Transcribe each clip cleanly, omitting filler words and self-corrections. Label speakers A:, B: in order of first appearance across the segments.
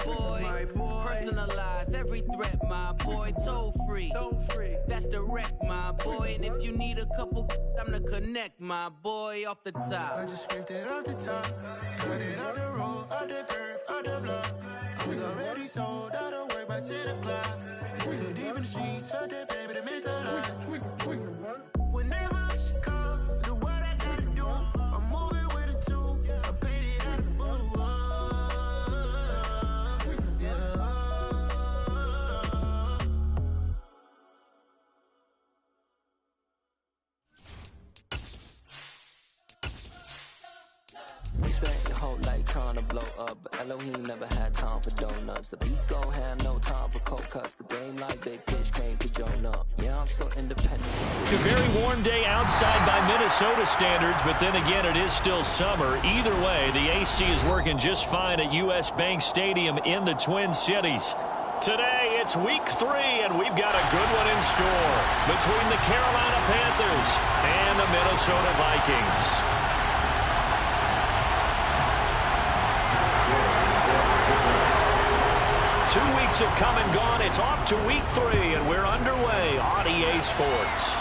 A: boy. Personalize every threat, my boy. Toll free. That's direct, my boy. And if you need a couple, I'm to connect, my boy, off the top.
B: I just scraped it off the top. Cut it on the road, on the curve, on the block. I was already sold, I don't work by 10 o'clock. Too deep in the streets, felt that baby to make a lot. Whenever she calls, do what I gotta do. I'm moving with a two. I paid it out of full.
C: We spent your whole life trying to blow up, but Elohim never had time for donuts. The beat gon' have no time for cold cuts. The game like big pitch came to join up. Yeah, I'm still independent.
D: It's a very warm day outside by Minnesota standards, but then again, it is still summer. Either way, the AC is working just fine at U.S. Bank Stadium in the Twin Cities. Today, it's week 3, and we've got a good one in store between the Carolina Panthers and the Minnesota Vikings. 2 weeks have come and gone. It's off to week 3, and we're underway on EA Sports.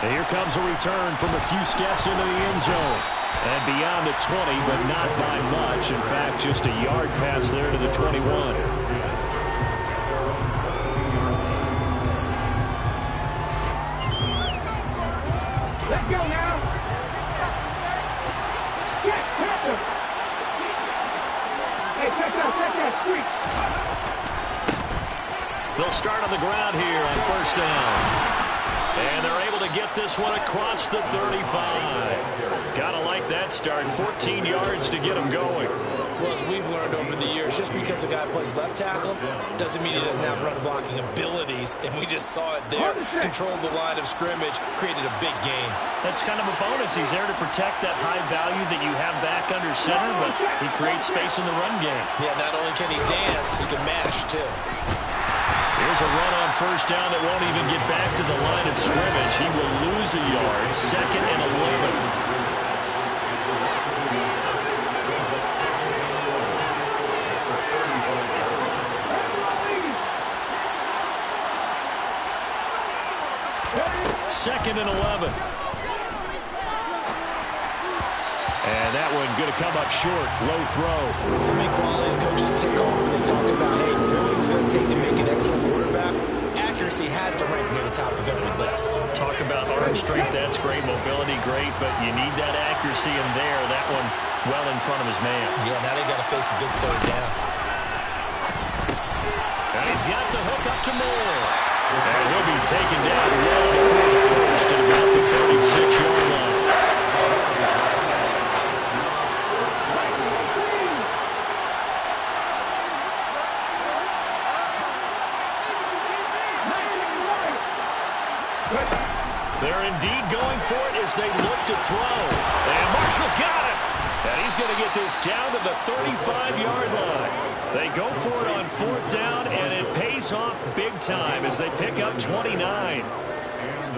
D: And here comes a return from a few steps into the end zone. And beyond the 20, but not by much. In fact, just a yard pass there to the 21.
E: Let's go now. Get Panther. Hey, check that street.
D: They'll start on the ground here on first down. And they're able to get this one across the 35. Gotta like that start. 14 yards to get them going.
F: Well, as we've learned over the years, just because a guy plays left tackle doesn't mean he doesn't have run blocking abilities, and we just saw it there. Controlled the line of scrimmage, created a big gain.
D: That's kind of a bonus. He's there to protect that high value that you have back under center, but he creates space in the run game.
F: Yeah, not only can he dance, he can mash, too.
D: Here's a run on first down that won't even get back to the line of scrimmage. He will lose a yard. 2nd and 11. Second and 11. And that one going to come up short. Low throw.
F: So many qualities coaches tick off when they talk about, hey, what it's going to take to make an excellent quarterback. Accuracy has to rank near the top of every list.
D: Talk about arm strength. That's great. Mobility, great. But you need that accuracy in there. That one well in front of his man.
F: Yeah, now they got to face a big third down.
D: And he's got the hook up to Moore. And he'll be taken down well before the first at about the 36-yard line. They're indeed going for it as they look to throw. And Marshall's got it. And he's going to get this down to the 35-yard line. They go for it on 4th down, and it pays off big time as they pick up 29.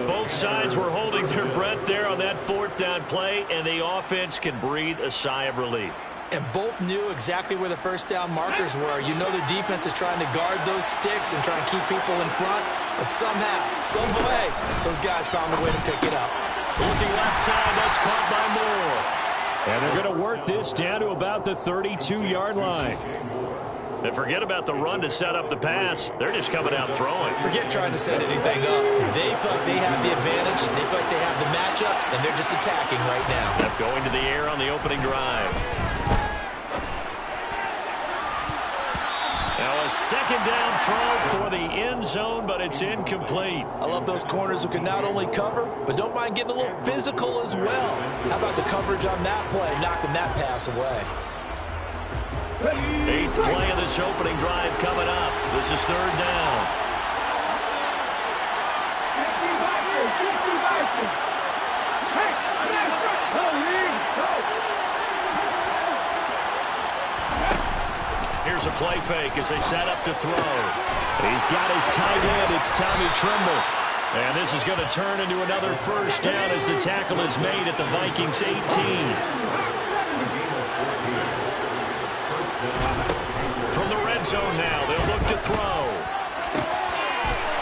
D: Both sides were holding their breath there on that 4th down play, and the offense can breathe a sigh of relief.
F: And both knew exactly where the first down markers were. You know the defense is trying to guard those sticks and trying to keep people in front, but somehow, some way, those guys found a way to pick it up.
D: Looking left side, that's caught by Moore. And they're going to work this down to about the 32-yard line. And forget about the run to set up the pass. They're just coming out throwing.
F: Forget trying to set anything up. They feel like they have the advantage. They feel like they have the matchups, and they're just attacking right now.
D: They're going to the air on the opening drive. Now a 2nd down throw for the end zone, but it's incomplete.
F: I love those corners who can not only cover, but don't mind getting a little physical as well. How about the coverage on that play, knocking that pass away?
D: 8th play of this opening drive coming up. This is 3rd down. Here's a play fake as they set up to throw. He's got his tight end. It's Tommy Tremble. And this is going to turn into another first down as the tackle is made at the Vikings 18. end zone now. They'll look to throw.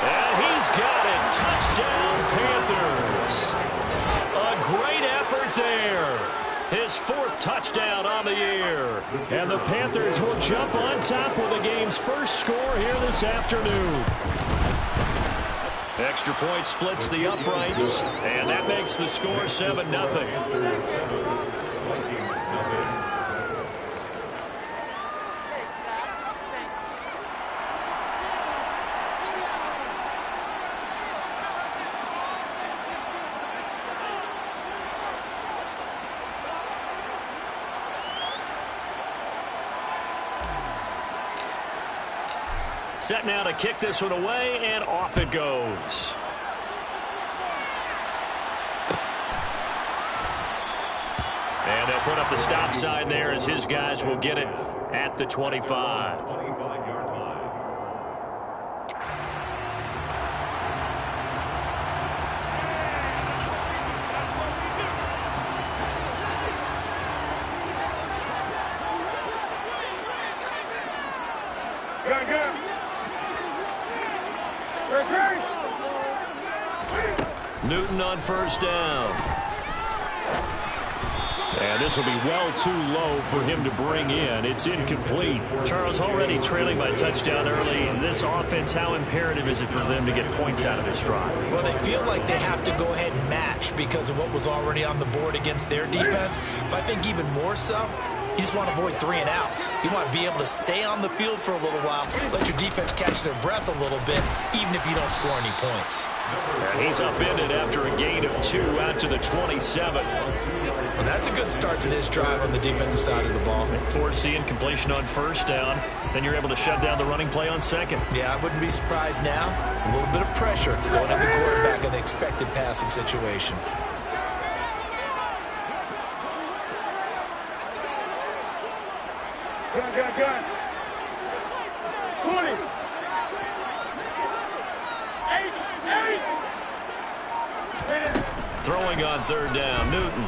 D: And he's got it. Touchdown, Panthers. A great effort there. His 4th touchdown on the year. And the Panthers will jump on top with the game's first score here this afternoon. Extra point splits the uprights, and that makes the score 7-0. Set now to kick this one away, and off it goes. And they'll put up the stop sign there as his guys will get it at the 25. Newton on first down. And this will be well too low for him to bring in. It's incomplete. Charles, already trailing by touchdown early. This offense, how imperative is it for them to get points out of this drive?
F: Well, they feel like they have to go ahead and match because of what was already on the board against their defense. But I think even more so, you just want to avoid 3 and outs. You want to be able to stay on the field for a little while, let your defense catch their breath a little bit, even if you don't score any points.
D: And he's upended after a gain of 2 out to the 27.
F: Well, that's a good start to this drive on the defensive side of the ball.
D: Force the incompletion on first down. Then you're able to shut down the running play on second.
F: Yeah, I wouldn't be surprised now. A little bit of pressure going at the quarterback in an expected passing situation.
E: Gun. 20. 8.
D: Throwing on third down, Newton.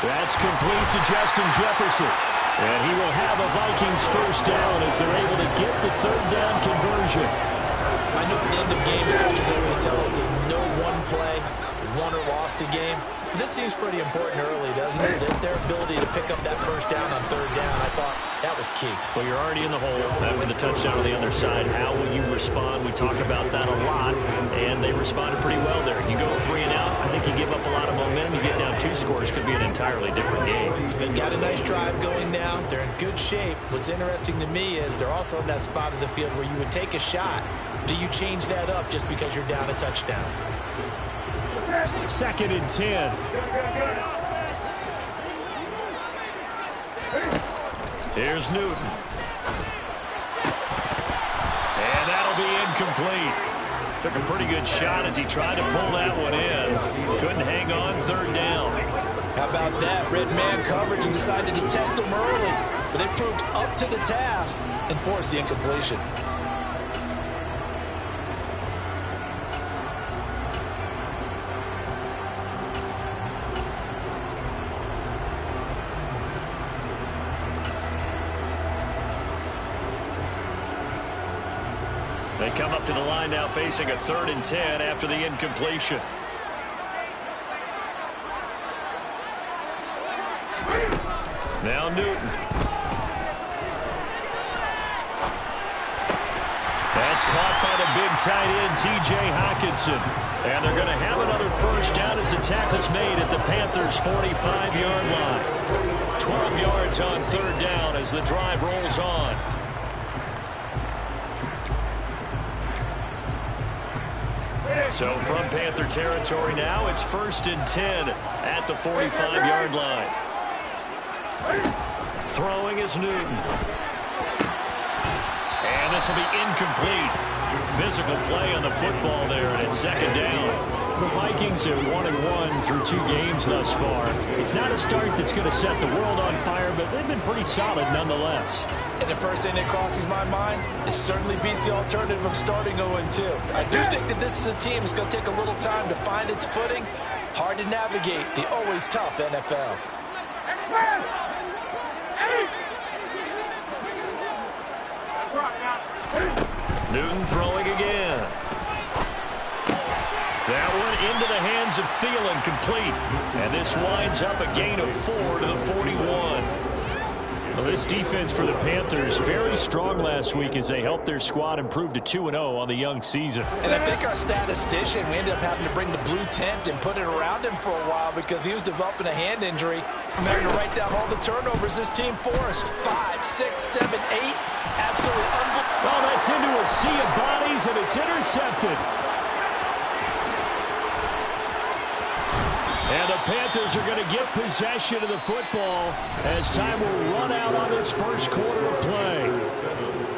D: That's complete to Justin Jefferson. And he will have a Vikings first down as they're able to get the third down conversion.
F: I know at the end of games, coaches always tell us that no one play won or lost a game. This seems pretty important early, doesn't it? Their ability to pick up that first down on third down, I thought that was key.
D: Well, you're already in the hole after the touchdown on the other side. How will you respond? We talk about that a lot, and they responded pretty well there. You go 3 and out, I think you give up a lot of momentum. You get down 2 scores, could be an entirely different game.
F: So they got a nice drive going now. They're in good shape. What's interesting to me is they're also in that spot of the field where you would take a shot. Do you change that up just because you're down a touchdown?
D: 2nd and 10. Here's Newton. And that'll be incomplete. Took a pretty good shot as he tried to pull that one in. Couldn't hang on third down.
F: How about that? Red man coverage and decided to test him early. But it proved up to the task and forced the incompletion.
D: They come up to the line now facing a 3rd and 10 after the incompletion. Now Newton. That's caught by the big tight end, T.J. Hockenson. And they're going to have another first down as the tackle's made at the Panthers' 45-yard line. 12 yards on third down as the drive rolls on. So from Panther territory now, it's 1st and 10 at the 45-yard line. Throwing is Newton. And this will be incomplete. Physical play on the football there, and it's 2nd down. The Vikings have 1-1 through 2 games thus far. It's not a start that's going to set the world on fire, but they've been pretty solid nonetheless.
F: And the first thing that crosses my mind, it certainly beats the alternative of starting 0-2. I do think that this is a team that's going to take a little time to find its footing. Hard to navigate the always tough NFL.
D: Newton throwing again. That one into the hands of Thielen, complete. And this winds up a gain of 4 to the 41.
G: Well, this defense for the Panthers very strong last week as they helped their squad improve to 2-0 on the young season.
F: And I think our statistician, we ended up having to bring the blue tent and put it around him for a while because he was developing a hand injury from having to write down all the turnovers this team forced. 5, 6, 7, 8. Absolutely unbelievable.
G: Well, that's into a sea of bodies, and it's intercepted. And the Panthers are going to get possession of the football as time will run out on this first quarter of play.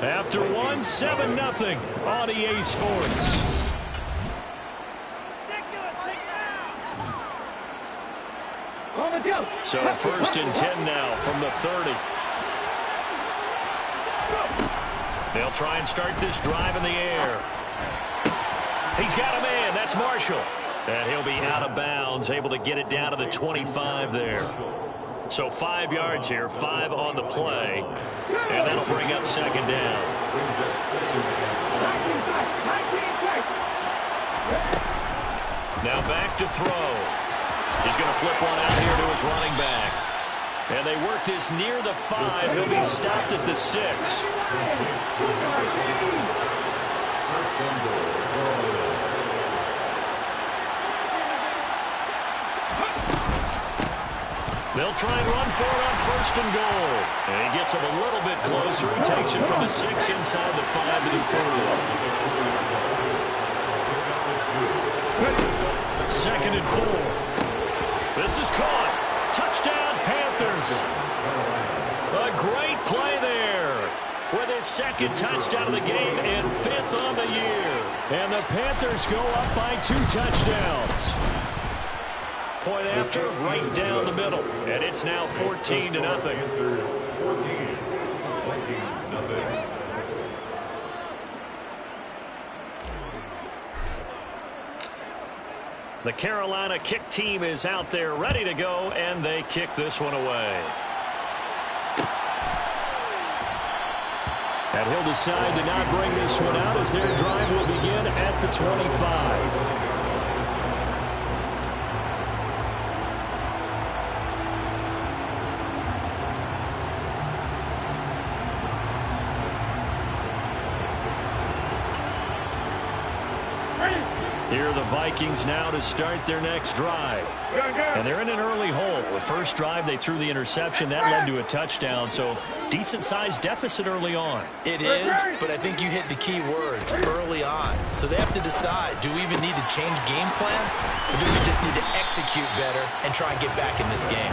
G: After 1, 7-0 on EA Sports.
D: So 1st and 10 now from the 30. They'll try and start this drive in the air. He's got a man. That's Marshall. And he'll be out of bounds, able to get it down to the 25 there. So 5 yards here, 5 on the play. And that'll bring up 2nd down. Now back to throw. He's going to flip one out here to his running back. And they work this near the 5. He'll be stopped at the 6. They'll try and run for it on 1st and goal. And he gets him a little bit closer. He takes it from the 6 inside the 5 to the 4. 2nd and 4. This is caught. Touchdown, Panthers. A great play there with his 2nd touchdown of the game and 5th on the year. And the Panthers go up by 2 touchdowns. Point after, right down the middle. And it's now 14-0. The Carolina kick team is out there ready to go, and they kick this one away.
G: And he'll decide to not bring this one out as their drive will begin at the 25. Here are the Vikings now to start their next drive. And they're in an early hole. The first drive, they threw the interception. That led to a touchdown, so decent-sized deficit early on.
F: It is, but I think you hit the key words, early on. So they have to decide, do we even need to change game plan, or do we just need to execute better and try and get back in this game?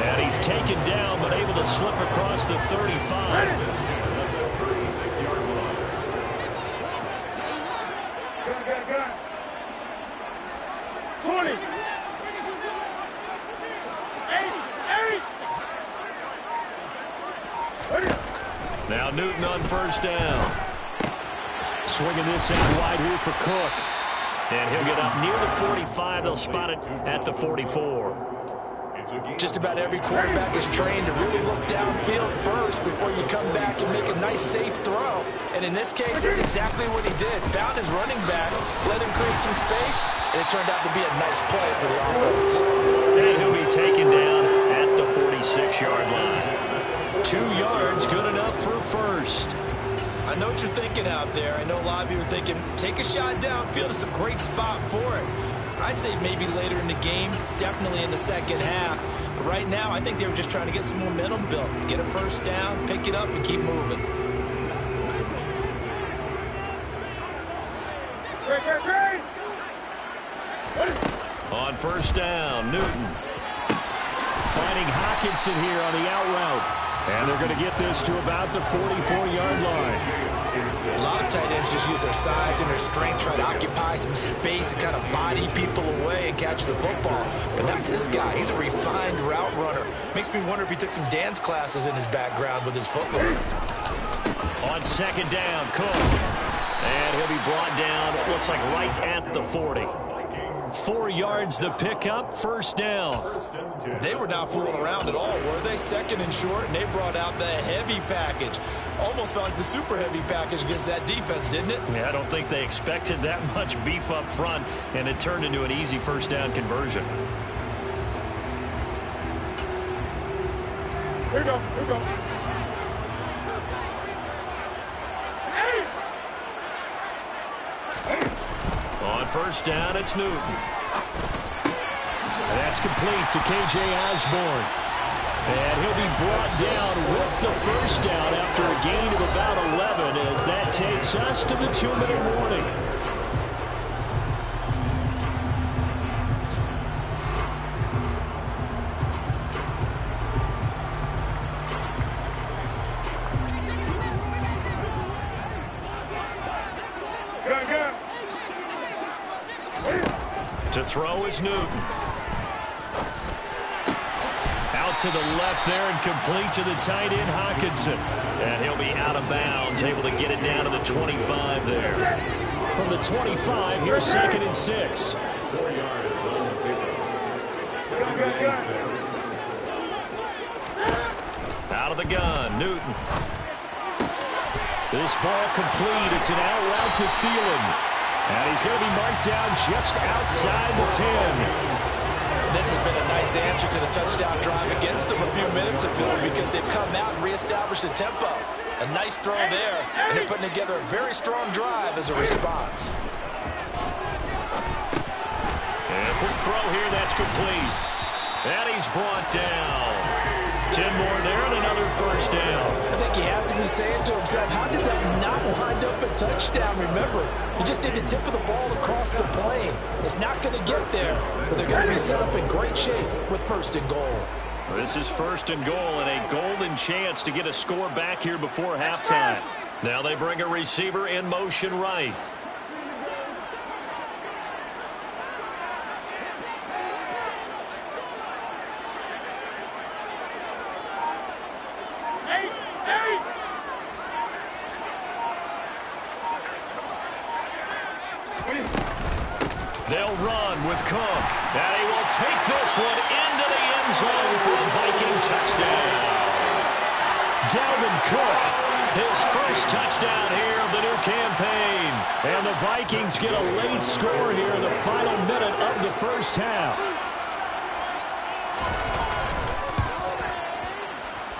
D: And he's taken down, but able to slip across the 35.
E: 20. 8.
D: Now Newton on 1st down.
G: Swinging this out wide here for Cook.
D: And he'll get up near the 45. They'll spot it at the 44.
F: Just about every quarterback is trained to really look downfield first before you come back and make a nice, safe throw. And in this case, that's exactly what he did. Found his running back, let him create some space, and it turned out to be a nice play for the offense.
D: And he'll be taken down at the 46-yard line. 2 yards, good enough for a first.
F: I know what you're thinking out there. I know a lot of you are thinking, take a shot downfield. It's a great spot for it. I'd say maybe later in the game, definitely in the second half. But right now, I think they were just trying to get some momentum built. Get a first down, pick it up, and keep moving.
D: On 1st down, Newton.
G: Finding Hawkinson here on the out route. And they're going to get this to about the 44-yard line.
F: A lot of tight ends just use their size and their strength, try to occupy some space and kind of body people away and catch the football. But not this guy. He's a refined route runner. Makes me wonder if he took some dance classes in his background with his footwork.
D: On 2nd down, Cook. And he'll be brought down, it looks like right at the 40.
G: 4 yards the pickup, 1st down.
F: They were not fooling around at all, were they? Second and short, and they brought out the heavy package. Almost felt like the super heavy package against that defense, didn't it?
G: Yeah, I don't think they expected that much beef up front, and it turned into an easy first down conversion.
E: Here we go. Here we go.
G: On first down, it's Newton. And that's complete to K.J. Osborne. And he'll be brought down with the first down after a gain of about 11 as that takes us to the 2-minute warning. To throw is Newton. Out to the left there and complete to the tight end, Hockenson. And he'll be out of bounds, able to get it down to the 25 there. From the 25, here's 2nd and 6. Out of the gun, Newton. This ball complete. It's an out route to Thielen. And he's going to be marked down just outside the 10.
F: This has been a nice answer to the touchdown drive against them a few minutes ago because they've come out and reestablished the tempo. A nice throw there, and they're putting together a very strong drive as a response.
G: And a quick throw here, that's complete. And he's brought down. 10 more there and another first down.
F: I think he has to be saying to himself, how did that not wind up a touchdown? Remember, you just need the tip of the ball across the plane. It's not going to get there, but they're going to be set up in great shape with 1st and goal.
G: This is 1st and goal and a golden chance to get a score back here before halftime. Now they bring a receiver in motion right. They'll run with Cook, and he will take this one into the end zone for a Viking touchdown. Dalvin Cook, his first touchdown here of the new campaign. And the Vikings get a late score here in the final minute of the first half.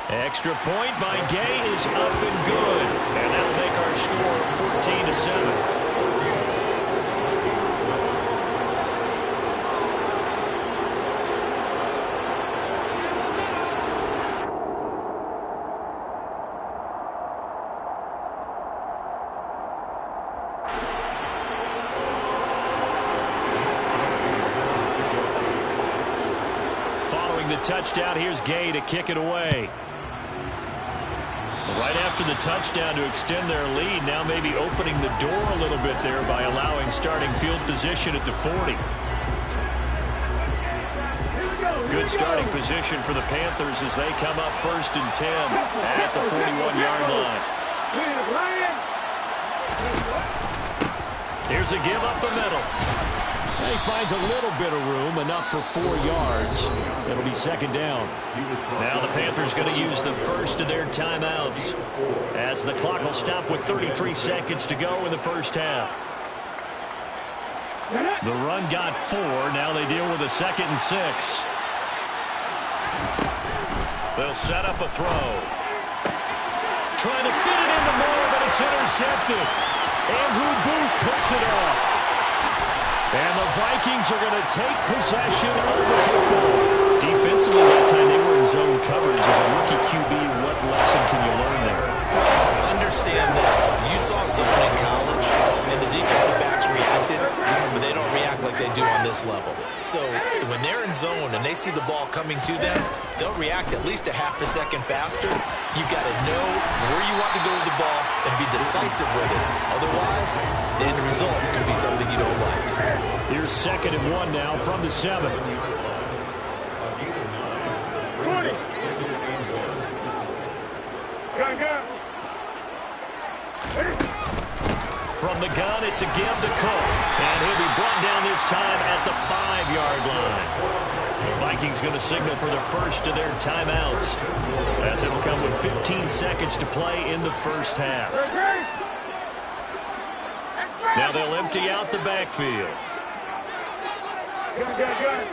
G: Extra point by Gay is up and good. And that'll make our score 14-7. The touchdown, here's Gay to kick it away. Right after the touchdown to extend their lead, now maybe opening the door a little bit there by allowing starting field position at the 40. Good starting position for the Panthers as they come up 1st and 10 at the 41-yard line. Here's a give up the middle. And he finds a little bit of room, enough for 4 yards. It'll be 2nd down. Now the Panthers going to use the first of their timeouts as the clock will stop with 33 seconds to go in the first half. The run got 4. Now they deal with a 2nd and 6. They'll set up a throw. Trying to fit it into more, but it's intercepted. Andrew Booth picks it up. And the Vikings are going to take possession of the football. Defensively, that time they were in zone coverage. As a rookie QB, what lesson can you learn there?
F: Understand this. You saw zone in college, and the defensive backs reacted, but they don't react like they do on this level. So when they're in zone and they see the ball coming to them, they'll react at least a half a second faster. You've got to know where you want to go with the ball and be decisive with it. Otherwise, the end result could be something you don't like.
G: Here's 2nd and 1 now from the 7.
E: 20. Gun.
G: From the gun, it's a give to Cook. And he'll be brought down this time at the 5-yard line.
D: Vikings going to signal for the first of their timeouts, as it'll come with 15 seconds to play in the first half. Now they'll empty out the backfield.
E: Good.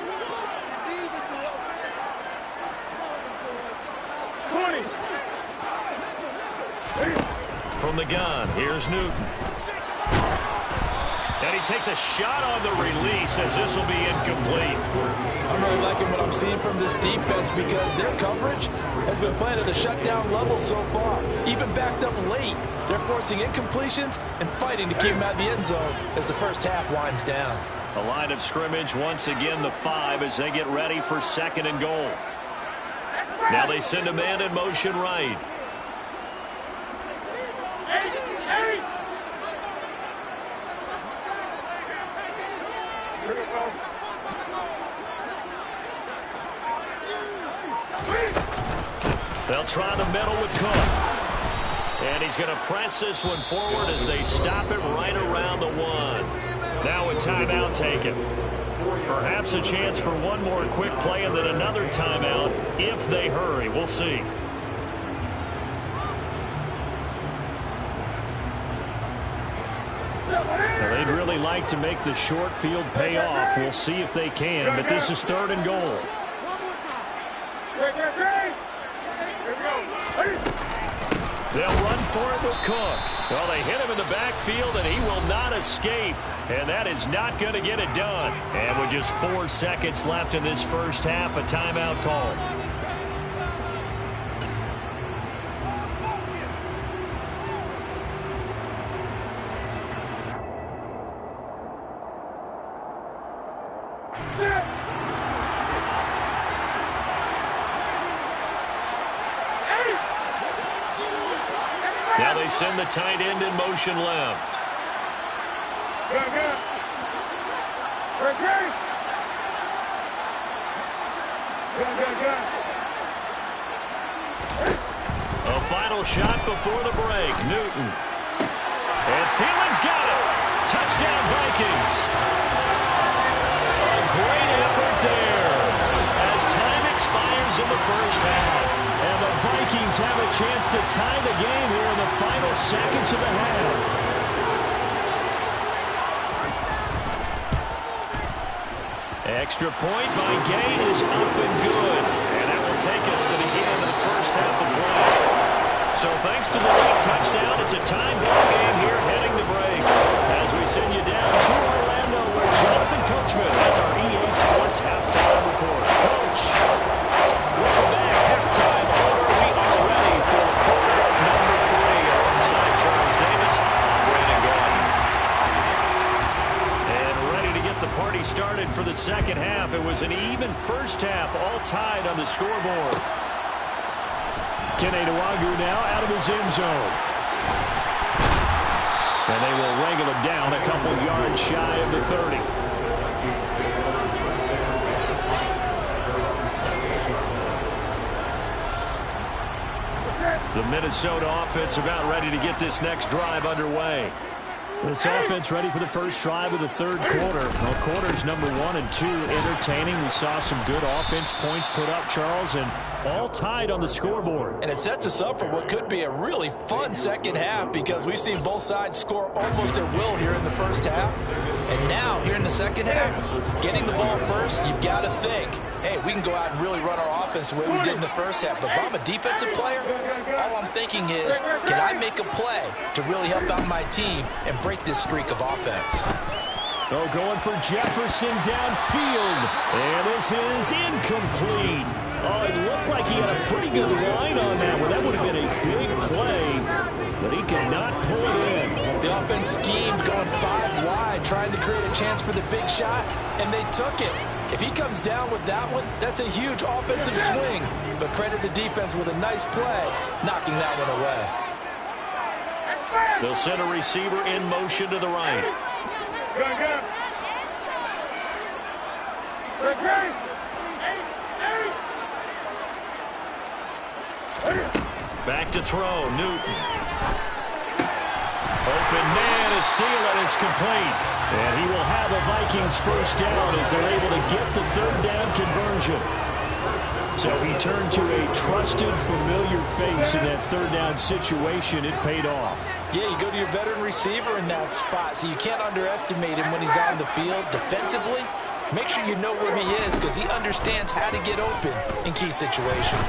E: 20.
D: From the gun, here's Newton. And he takes a shot on the release as this will be incomplete.
F: I'm really liking what I'm seeing from this defense because their coverage has been playing at a shutdown level so far. Even backed up late, they're forcing incompletions and fighting to keep them out of the end zone as the first half winds down.
D: A line of scrimmage once again the 5 as they get ready for 2nd and goal. Now they send a man in motion right. They'll try the middle with Cook. And he's going to press this one forward as they stop it right around the 1. Now a timeout taken. Perhaps a chance for one more quick play and then another timeout if they hurry. We'll see. Now they'd really like to make the short field pay off. We'll see if they can, but this is 3rd and goal. They'll run for it with Cook. Well, they hit him in the backfield, and he will not escape. And that is not going to get it done. And with just 4 seconds left in this first half, a timeout call. Now they send the tight end in motion left. A final shot before the break. Newton. And Thielman's got it. Touchdown, Vikings. A great effort there as time expires in the first half. And the Vikings have a chance to tie the game here in the final seconds of the half. Extra point by Gay is up and good. And that will take us to the end of the first half of play. So thanks to the late touchdown, it's a time ball game here heading to break. As we send you down to Orlando where Jonathan Coachman has our EA Sports halftime report. Coach, welcome back. Halftime order. We are ready for quarter number 3 alongside Charles Davis. I'm Brandon Gordon. And ready to get the party started for the second half. It was an even first half, all tied on the scoreboard. Kene Nwangwu now out of his end zone. And they will wrangle him down a couple yards shy of the 30. The Minnesota offense about ready to get this next drive underway. This offense ready for the first drive of the third quarter. Well, quarters number 1 and 2 entertaining. We saw some good offense points put up, Charles, and all tied on the scoreboard.
F: And it sets us up for what could be a really fun second half because we've seen both sides score almost at will here in the first half. And now, here in the second half, getting the ball first, you've got to think, hey, we can go out and really run our offense the way we did in the first half. But if I'm a defensive player, all I'm thinking is, can I make a play to really help out my team and break this streak of offense?
D: Oh, going for Jefferson downfield. And this is incomplete. Oh, it looked like he had a pretty good line on that one. That would have been a big play, but he could not pull it in.
F: The offense schemed going 5 wide, trying to create a chance for the big shot, and they took it. If he comes down with that one, that's a huge offensive swing. But credit the defense with a nice play, knocking that one away.
D: They'll send a receiver in motion to the right. Back to throw, Newton. Open man, a steal, and it's complete. And he will have a Vikings first down as they're able to get the third down conversion. So he turned to a trusted, familiar face in that third down situation. It paid off.
F: Yeah, you go to your veteran receiver in that spot, so you can't underestimate him when he's on the field defensively. Make sure you know where he is because he understands how to get open in key situations.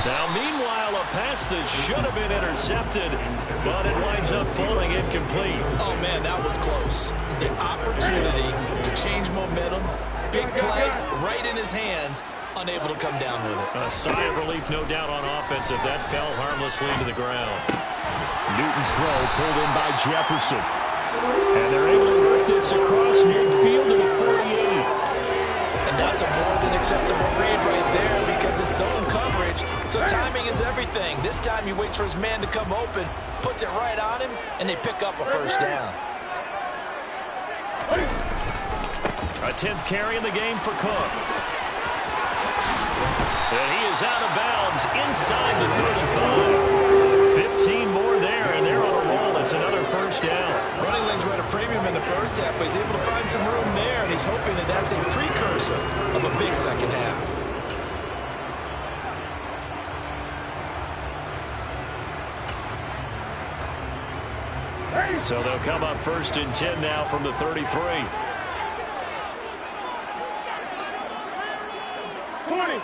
D: Now, meanwhile, a pass that should have been intercepted, but it winds up falling incomplete.
F: Oh, man, that was close. The opportunity to change momentum, big play, right in his hands, unable to come down with it.
D: A sigh of relief, no doubt, on offense if that fell harmlessly to the ground. Newton's throw pulled in by Jefferson. And they're able to work this across midfield to the 48.
F: And that's a more than acceptable read right there because it's zone coverage, so timing is everything. This time he waits for his man to come open, puts it right on him, and they pick up a first down.
D: A 10th carry in the game for Cook. And he is out of bounds inside the 35. 15 more there, and they're on a roll. It's another first down.
F: Running lanes were at a premium in the first half, but he's able to find some room there, and he's hoping that that's a precursor of a big second half.
D: So they'll come up first and 10 now from the 33.
E: 20.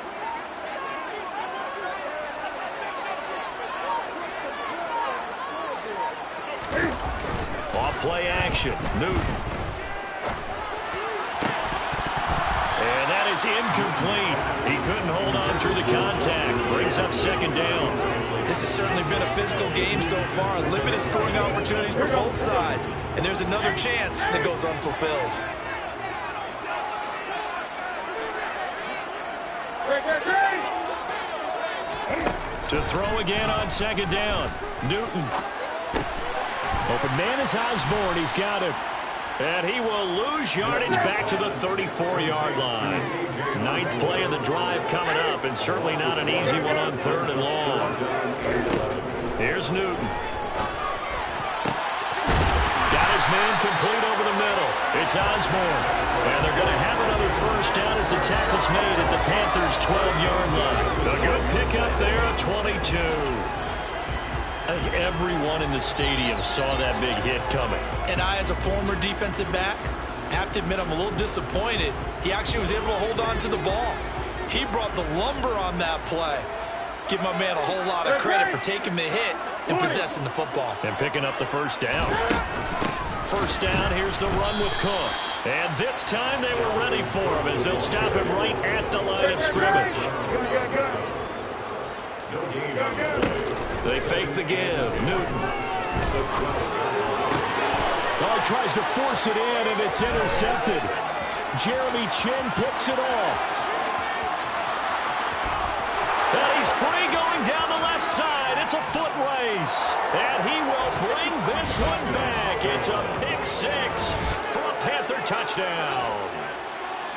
D: Off play action. Newton. And that is incomplete. He couldn't hold on through the contact. Brings up second down.
F: This has certainly been a physical game so far. Limited scoring opportunities for both sides. And there's another chance that goes unfulfilled.
D: To throw again on second down. Newton. Open man is Osborne. He's got it. And he will lose yardage back to the 34-yard line. Ninth play of the drive coming up, and certainly not an easy one on third and long. Here's Newton. Got his man complete over the middle. It's Osborne. And they're going to have another first down as the tackle's made at the Panthers' 12-yard line. A good pickup there at 22. I think everyone in the stadium saw that big hit coming.
F: And I, as a former defensive back, have to admit I'm a little disappointed. He actually was able to hold on to the ball. He brought the lumber on that play. Give my man a whole lot of credit for taking the hit and possessing the football.
D: And picking up the first down. First down, here's the run with Cook. And this time they were ready for him as they'll stop him right at the line of scrimmage. They fake the give. Newton.
G: Well, he tries to force it in, and it's intercepted. Jeremy Chin picks it off.
D: And he's free going down the left side. It's a foot race. And he will bring this one back. It's a pick six for a Panther touchdown.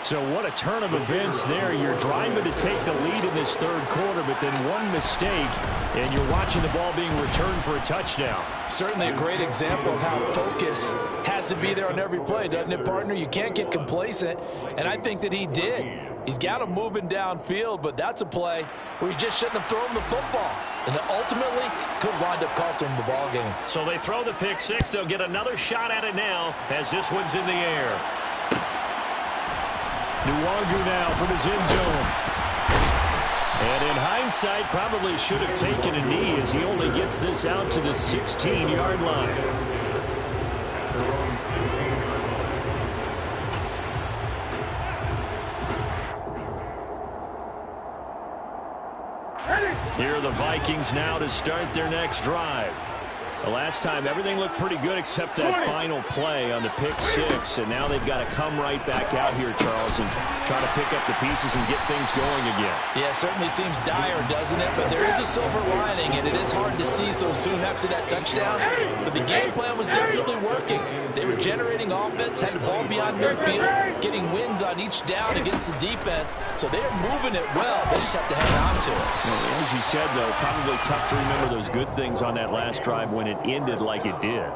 G: So what a turn of events there. You're driving to take the lead in this third quarter, but then one mistake, and you're watching the ball being returned for a touchdown.
F: Certainly a great example of how focus has to be there on every play, doesn't it, partner? You can't get complacent, and I think that he did. He's got him moving downfield, but that's a play where he just shouldn't have thrown the football. And that ultimately could wind up costing him the ball game.
D: So they throw the pick six. They'll get another shot at it now as this one's in the air.
G: Nwangu now from his end zone.
D: And in hindsight, probably should have taken a knee as he only gets this out to the 16-yard line. Here are the Vikings now to start their next drive. The last time, everything looked pretty good except that final play on the pick six. And now they've got to come right back out here, Charles, and try to pick up the pieces and get things going again.
F: Yeah, it certainly seems dire, doesn't it? But there is a silver lining, and it is hard to see so soon after that touchdown. But the game plan was definitely working. They were generating offense, had the ball beyond midfield, getting wins on each down against the defense. So they're moving it well. They just have to hang on to it.
G: Well, as you said, though, probably tough to remember those good things on that last drive when it ended like it did.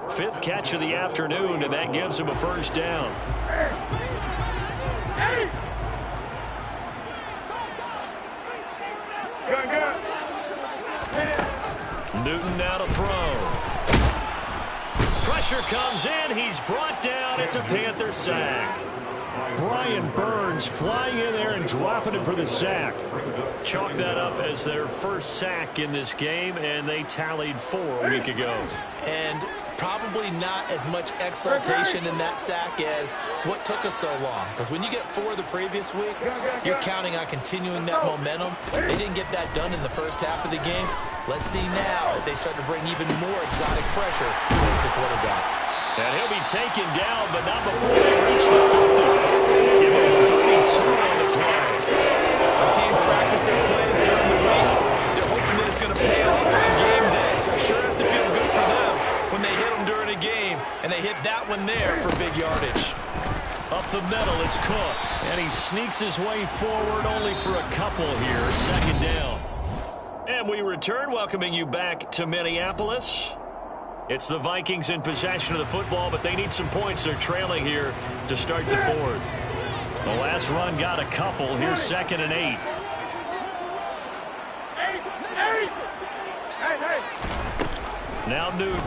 D: Fifth catch of the afternoon, and that gives him a first down. Newton now to throw. Pressure comes in. He's brought down. It's a Panther sack.
G: Brian Burns flying in there and dropping him for the sack.
D: Chalk that up as their first sack in this game, and they tallied 4 a week ago.
F: And probably not as much exultation in that sack as what took us so long. Because when you get 4 the previous week, you're counting on continuing that momentum. They didn't get that done in the first half of the game. Let's see now if they start to bring even more exotic pressure towards the quarterback.
D: And he'll be taken down, but not before they reach the 50. Give him 32 on the play.
F: When teams practice their plays during the week, they're hoping that it's going to pay off on game day. So it sure has to feel good for them when they hit them during a game, and they hit that one there for big yardage.
D: Up the middle, it's Cook. And he sneaks his way forward only for a couple here. Second down. And we return, welcoming you back to Minneapolis. It's the Vikings in possession of the football, but they need some points. They're trailing here to start the fourth. The last run got a couple. Here's 2nd and 8. Now Newton.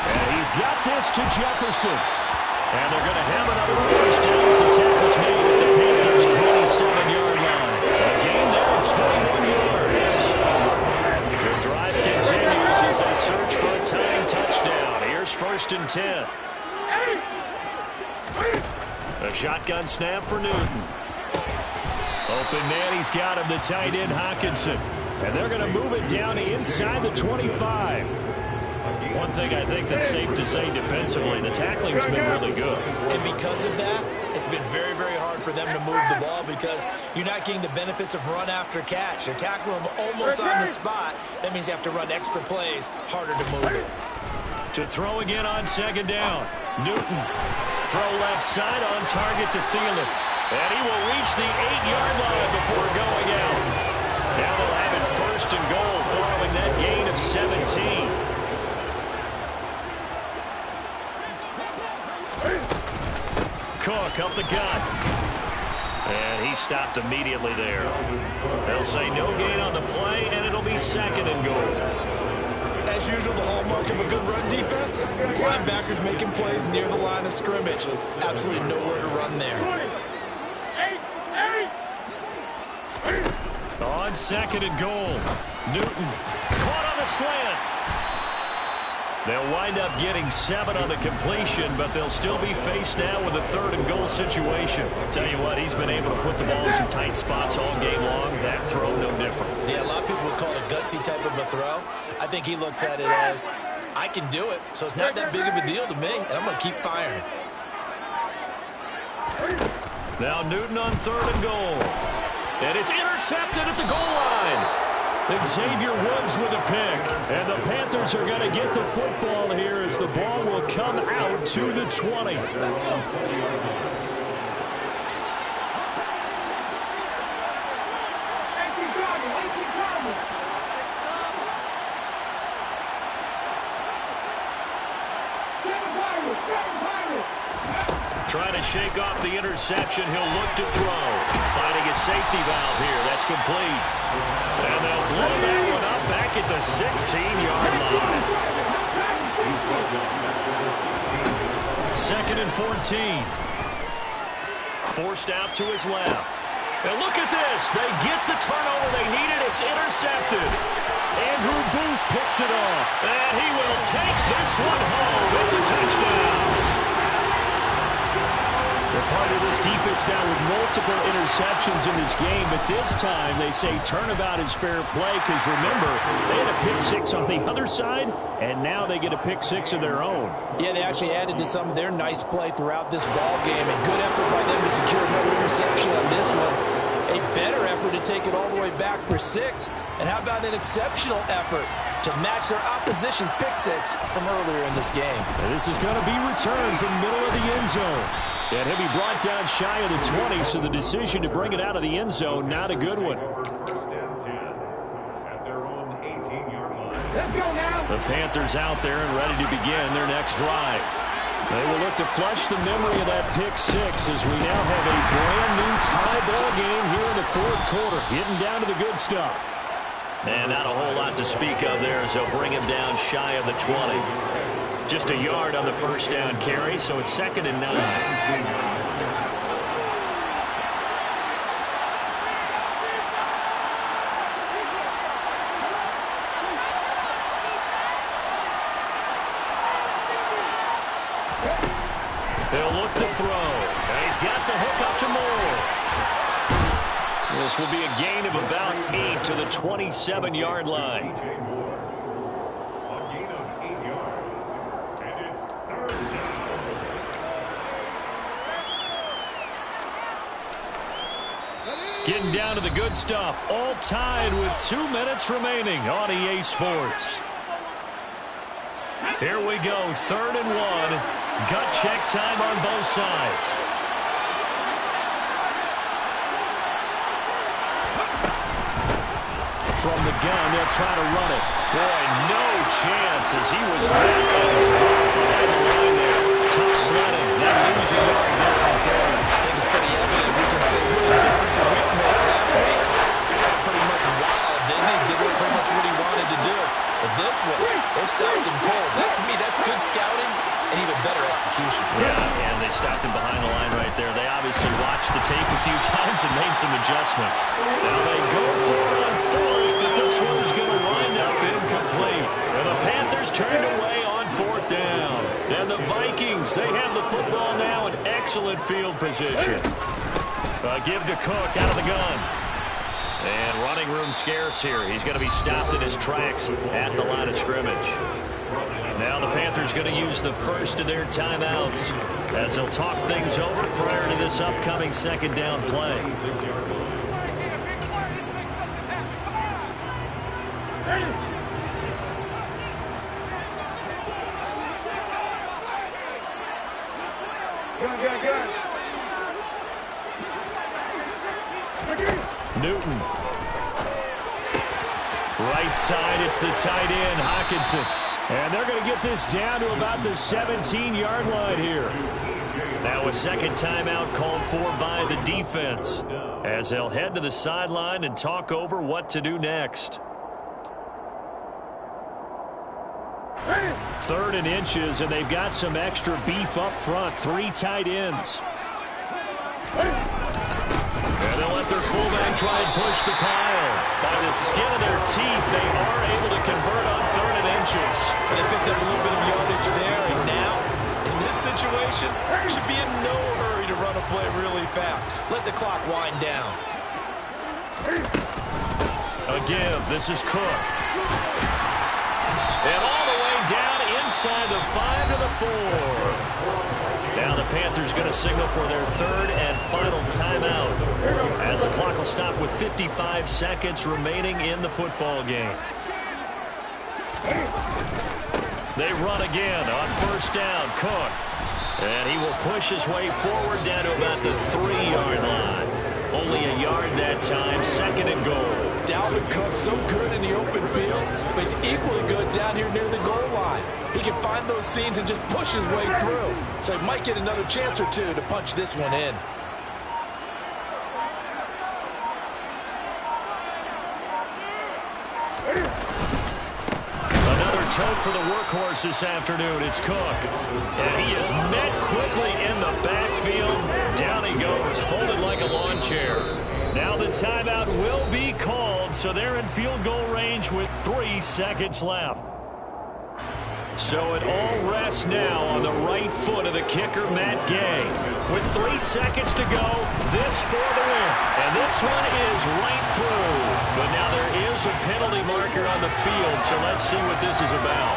D: And he's got this to Jefferson. And they're going to have another first down as the tackle's made at the Panthers' 27-yard line. A gain there of 21 yards. The drive continues as they search for a tying touchdown. Here's 1st and 10. A shotgun snap for Newton. Open man, he's got him, the tight end Hockenson. And they're going to move it down inside the 25. One thing I think that's safe to say defensively, the tackling's been really good.
F: And because of that, it's been very, very hard for them to move the ball because you're not getting the benefits of run after catch. They're tackling them almost on the spot. That means you have to run extra plays, harder to move it.
D: To throw again on 2nd down. Newton. Throw left side on target to Thielen. And he will reach the 8-yard line before going out. Now they'll have it 1st and goal following that gain of 17. Cook up the gut. And he stopped immediately there. They'll say no gain on the play, and it'll be 2nd and goal.
F: As usual, the hallmark of a good run defense, linebackers making plays near the line of scrimmage. Absolutely nowhere to run there.
D: On 2nd and goal, Newton caught on the slant. They'll wind up getting 7 on the completion, but they'll still be faced now with a 3rd and goal situation. Tell you what, he's been able to put the ball in some tight spots all game long. That throw, no different.
F: Yeah, a lot of people would call it a gutsy type of a throw. I think he looks at it as, I can do it, so it's not that big of a deal to me, and I'm going to keep firing.
D: Now Newton on 3rd and goal. And it's intercepted at the goal line. Xavier Woods with a pick. And the Panthers are going to get the football here as the ball will come out to the 20. Trying to shake off the interception. He'll look to throw. Finding a safety valve here. That's complete. And they'll blow that one up back at the 16-yard line. 2nd and 14. Forced out to his left. And look at this. They get the turnover they needed. It's intercepted. Andrew Booth picks it off. And he will take this one home. It's a touchdown.
G: They're part of this defense now with multiple interceptions in this game, but this time they say turnabout is fair play because, remember, they had a pick 6 on the other side, and now they get a pick 6 of their own.
F: Yeah, they actually added to some of their nice play throughout this ball game, and good effort by them to secure another interception on this one. A better effort to take it all the way back for 6, and how about an exceptional effort to match their opposition's pick 6 from earlier in this game.
G: And this is going to be returned from the middle of the end zone. And he'll be brought down shy of the 20, so the decision to bring it out of the end zone, not a good one.
D: The Panthers out there and ready to begin their next drive. They will look to flush the memory of that pick six as we now have a brand-new tie ball game here in the fourth quarter, getting down to the good stuff.
G: And not a whole lot to speak of there as they'll bring him down shy of the 20. Just a yard on the first down carry, so it's 2nd and 9. They'll look to throw. And he's got the hook up to Moore. This will be a gain of about 8 to the 27-yard line. Getting down to the good stuff. All tied with 2 minutes remaining on EA Sports. Here we go, 3rd and 1. Gut check time on both sides. From the gun, they'll try to run it. Boy, no chance as he was back on the line there. Tough sledding. That lose a yard there on 3rd.
F: I think it's pretty evident. We can say what a difference a week makes. Last week, he ran pretty much wild, didn't he? Did pretty much what he wanted to do. But this one, they stopped him cold. That, to me, that's good scouting and even better execution.
G: Yeah, and they stopped him behind the line right there. They obviously watched the tape a few times and made some adjustments. Now they go for it on 4th, but this one is going to wind up incomplete. And the Panthers turned away on 4th down. And the Vikings, they have the football now in excellent field position. Give to Cook out of the gun. And running room scarce here. He's going to be stopped in his tracks at the line of scrimmage. Now the Panthers going to use the first of their timeouts as they'll talk things over prior to this upcoming 2nd down play. Newton. Right side, it's the tight end, Hockenson.
D: And they're going to get this down to about the 17-yard line here.
G: Now a second timeout called for by the defense as they'll head to the sideline and talk over what to do next.
D: 3rd and inches, and they've got some extra beef up front. 3 tight ends.
G: And they'll let their fullback try and push the pile. By the skin of their teeth, they are able to convert on 3rd and inches.
F: They picked up a little bit of yardage there, and now, in this situation, should be in no hurry to run a play really fast. Let the clock wind down.
G: A give. This is Cook. And all the way down inside the 5 to the 4. Now the Panthers going to signal for their 3rd and final timeout as the clock will stop with 55 seconds remaining in the football game. They run again on 1st down. Cook. And he will push his way forward down to about the 3-yard line. Only a yard that time. 2nd and goal.
F: Dalvin Cook, so good in the open field, but he's equally good down here near the goal line. He can find those seams and just push his way through. So he might get another chance or two to punch this one in.
G: Another tote for the workhorse this afternoon. It's Cook. And he is met quickly in the backfield. Down he goes, folded like a lawn chair. Now the timeout will be called, so they're in field goal range with 3 seconds left. So it all rests now on the right foot of the kicker, Matt Gay. With 3 seconds to go, this for the win. And this one is right through. But now there is a penalty marker on the field, so let's see what this is about.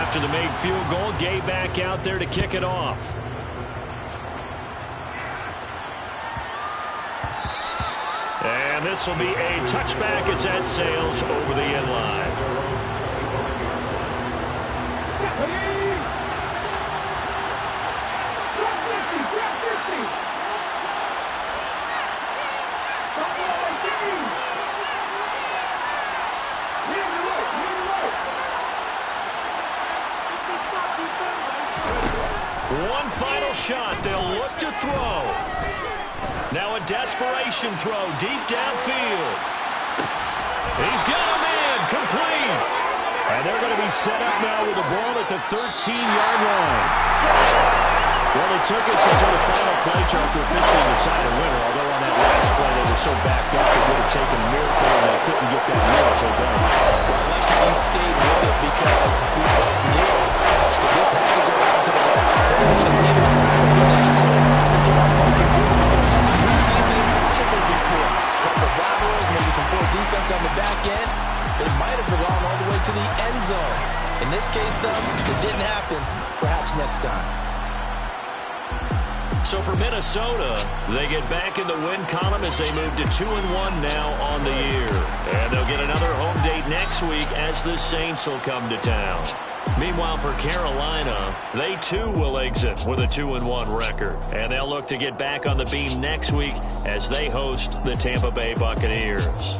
G: After the made field goal, Gay back out there to kick it off. And this will be a touchback as that sails over the end line.
D: One final shot. They'll look to throw. Now a desperation throw deep downfield. He's got him in. Complete. And they're going to be set up now with the ball at the 13-yard line. Well, it took us until the final play chart to officially decide a winner, although on that last play they were so backed up it would have taken a miracle and they couldn't get that miracle done.
F: Well, I like how he stayed with it because we both knew that this had to go down to the last play and neither side was going to listen until our punt concluded. We've seen the impossible before. A couple of laterals, maybe some poor defense on the back end. They might have gone all the way to the end zone. In this case, though, it didn't happen. Perhaps next time.
D: So for Minnesota, they get back in the win column as they move to 2-1 now on the year. And they'll get another home date next week as the Saints will come to town. Meanwhile, for Carolina, they too will exit with a 2-1 record. And they'll look to get back on the beam next week as they host the Tampa Bay Buccaneers.